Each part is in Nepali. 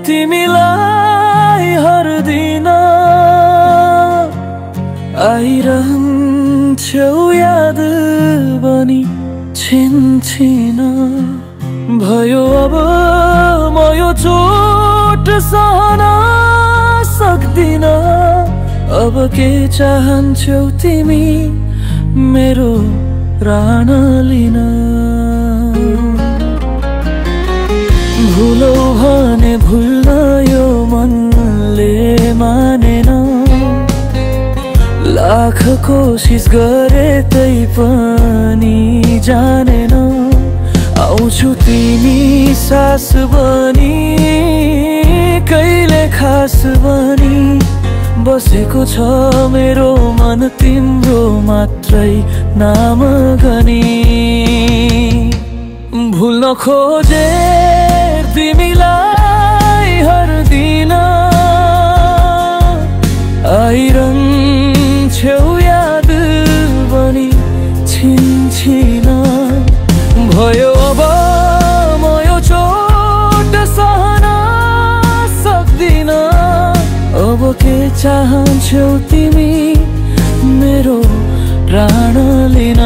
तिमीलाई हर दिन आइरहन्छौ याद बनी छिनछिन। भयो अब म यो चोट सहन सक्दिन। अब के चाहन्छौ तिमी मेरो प्राण लिन? भुलौ भने भुल्न यो मनले मानेन। लाख कोसिस गरे तै पनि जानेन। आउँछु तिमी सास बनी कहिले खास बनी बसेको छ मेरो मन तिम्रो मात्रै नाम गनी। भुल्न खोजे तिमीलाई हर दिन आइरहन्छौ याद बनी छिनछिन। भयो अब म यो चोट सहन सक्दिन। अब के चाहन्छौ तिमी मेरो प्राण लिन?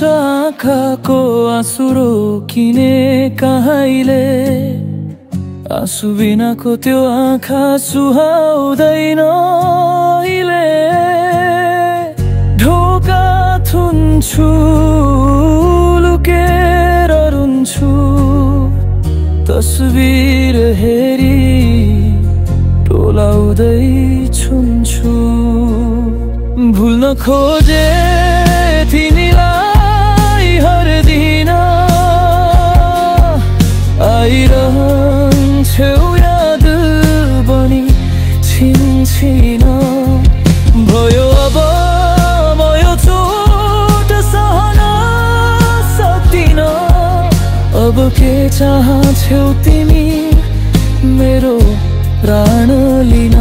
आँखाको आँसु रोकिने कहिले आँसु बिनाको त्यो आँखा सुहाउँदैन अहिले। ढोका थुन्छु लुकेर रुन्छु तस्बिर हेरी टोलाउँदै छुन्छु। भुल्न खोजे तिमीलाई हर दिन आइरहन्छौ याद बनी छिनछिन। भयो अब म यो चोट सहन सक्दिन। अब के चाहन्छौ तिमी मेरो प्राण लिन?